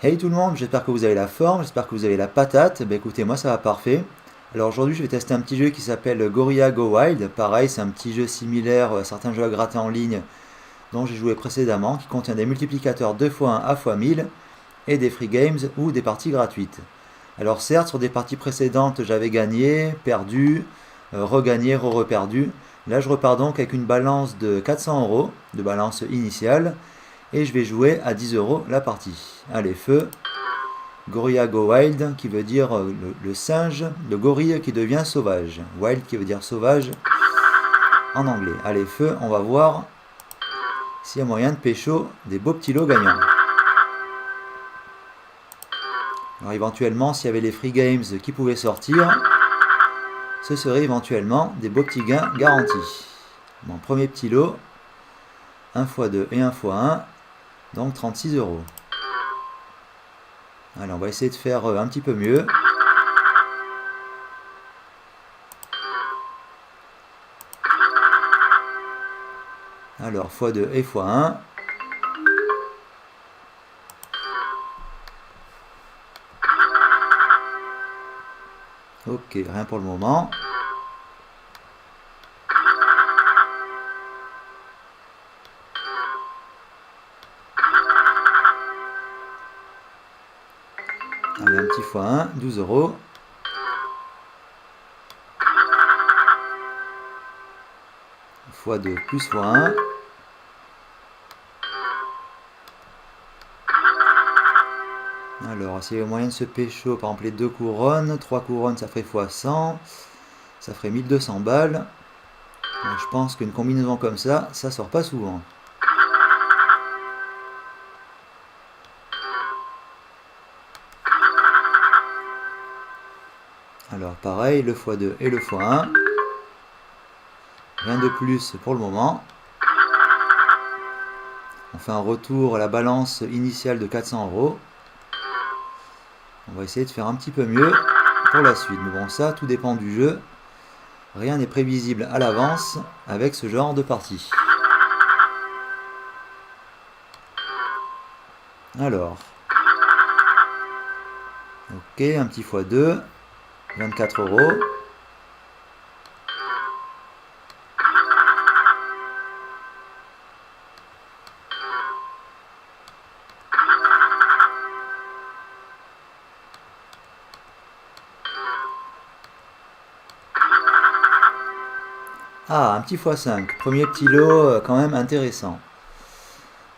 Hey tout le monde, j'espère que vous avez la forme, j'espère que vous avez la patate. Bah écoutez, moi ça va parfait. Alors aujourd'hui je vais tester un petit jeu qui s'appelle Gorilla Go Wild. Pareil, c'est un petit jeu similaire à certains jeux à gratter en ligne dont j'ai joué précédemment, qui contient des multiplicateurs 2 x 1 à x 1000 et des free games ou des parties gratuites. Alors certes, sur des parties précédentes j'avais gagné, perdu, regagné, re-reperdu. Là je repars donc avec une balance de 400 euros, de balance initiale, et je vais jouer à 10 euros la partie. Allez, feu! Gorilla Go Wild, qui veut dire le singe, le gorille qui devient sauvage. Wild qui veut dire sauvage en anglais. Allez, feu, on va voir s'il y a moyen de pécho des beaux petits lots gagnants. Alors éventuellement, s'il y avait les free games qui pouvaient sortir, ce serait éventuellement des beaux petits gains garantis. Mon premier petit lot, 1 x 2 et 1 x 1, donc 36 euros. Allez, on va essayer de faire un petit peu mieux. Alors, x2 et x1. Ok, rien pour le moment. Allez, un petit x1, 12 euros. x2 plus x1. Alors, s'il y a moyen de se pécho, par exemple les 2 couronnes, 3 couronnes ça ferait x100, ça ferait 1200 balles. Donc, je pense qu'une combinaison comme ça sort pas souvent. Alors pareil, le x2 et le x1. Rien de plus pour le moment. On fait un retour à la balance initiale de 400 euros. On va essayer de faire un petit peu mieux pour la suite. Mais bon, ça, tout dépend du jeu. Rien n'est prévisible à l'avance avec ce genre de partie. Alors. Ok, un petit x2. 24 euros. Ah, un petit x5. Premier petit lot quand même intéressant.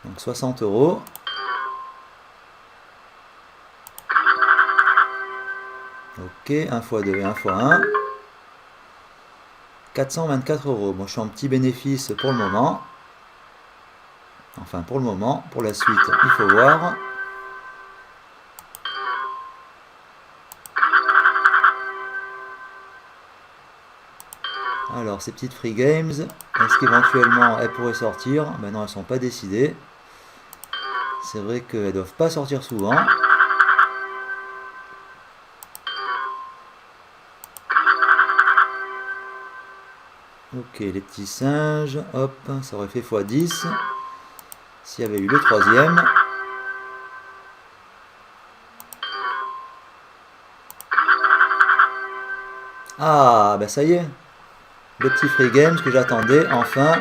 Donc 60 euros. Ok, 1 x2 et 1 x1. 424 euros. Bon, je suis en petit bénéfice pour le moment. Enfin, pour le moment. Pour la suite, il faut voir. Alors, ces petites free games, est-ce qu'éventuellement elles pourraient sortir? Ben non, elles ne sont pas décidées. C'est vrai qu'elles ne doivent pas sortir souvent. Ok, les petits singes, hop, ça aurait fait x10. S'il y avait eu le troisième. Ah, ben ça y est. Le petit free games que j'attendais, enfin.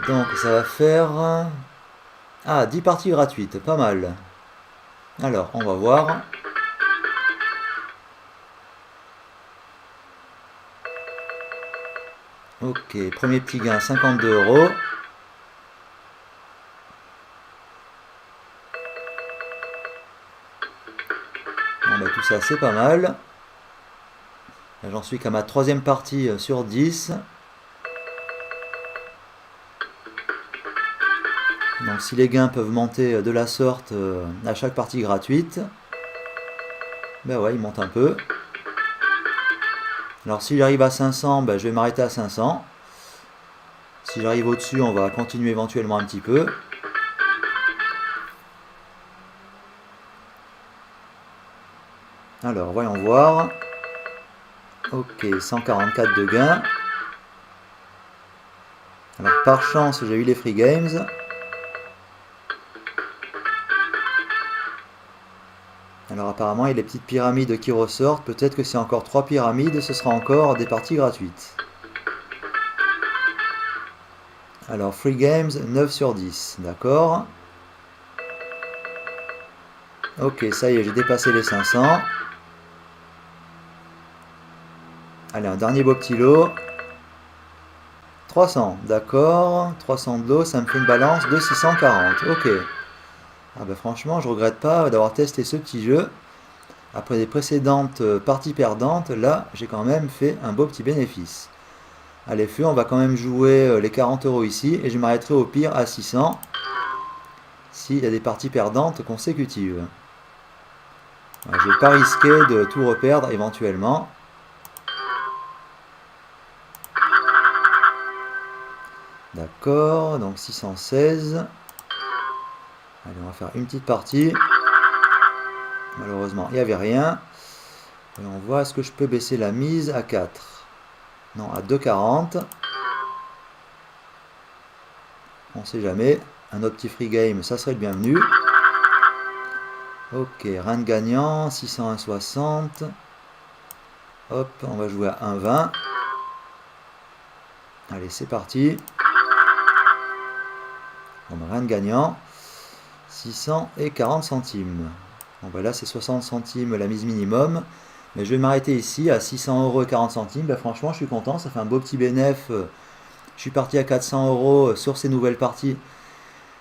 Donc ça va faire... Ah, 10 parties gratuites, pas mal. Alors, on va voir. Ok, premier petit gain, 52 euros. Bon, bah, tout ça, c'est pas mal. Là, j'en suis qu'à ma troisième partie sur 10. Donc, si les gains peuvent monter de la sorte à chaque partie gratuite, ben ouais, ils montent un peu. Alors, si j'arrive à 500, ben, je vais m'arrêter à 500. Si j'arrive au-dessus, on va continuer éventuellement un petit peu. Alors, voyons voir. Ok, 144 de gains. Alors, par chance, j'ai eu les free games. Alors apparemment il y a les petites pyramides qui ressortent, peut-être que c'est encore 3 pyramides, ce sera encore des parties gratuites. Alors Free Games 9 sur 10, d'accord. Ok, ça y est, j'ai dépassé les 500. Allez, un dernier beau petit lot. 300, d'accord. 300 de l'eau, ça me fait une balance de 640. Ok. Ah bah franchement, je regrette pas d'avoir testé ce petit jeu. Après les précédentes parties perdantes, là, j'ai quand même fait un beau petit bénéfice. Allez, feu, on va quand même jouer les 40 € ici. Et je m'arrêterai au pire à 600. S'il y a des parties perdantes consécutives. Je ne vais pas risquer de tout reperdre éventuellement. D'accord, donc 616. Allez, on va faire une petite partie. Malheureusement, il n'y avait rien. Et on voit, est-ce que je peux baisser la mise à 4? Non, à 2,40. On ne sait jamais. Un autre petit free game, ça serait le bienvenu. Ok, rein de gagnant, 601,60. Hop, on va jouer à 1,20. Allez, c'est parti. On a rein de gagnant. 640 centimes. Bon, ben là, c'est 60 centimes la mise minimum. Mais je vais m'arrêter ici à 600,40 €. Ben, franchement, je suis content. Ça fait un beau petit bénéfice. Je suis parti à 400 € sur ces nouvelles parties.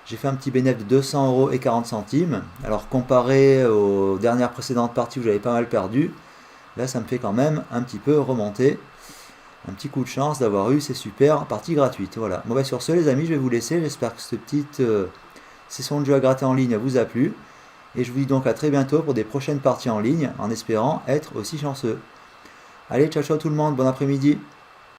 J'ai fait un petit bénéfice de 200,40 €. Alors, comparé aux dernières précédentes parties où j'avais pas mal perdu, là, ça me fait quand même un petit peu remonter. Un petit coup de chance d'avoir eu ces super parties gratuites. Voilà. Bon, ben, sur ce, les amis, je vais vous laisser. J'espère que cette petite session de jeu à gratter en ligne vous a plu. Et je vous dis donc à très bientôt pour des prochaines parties en ligne, en espérant être aussi chanceux. Allez, ciao ciao tout le monde, bon après-midi.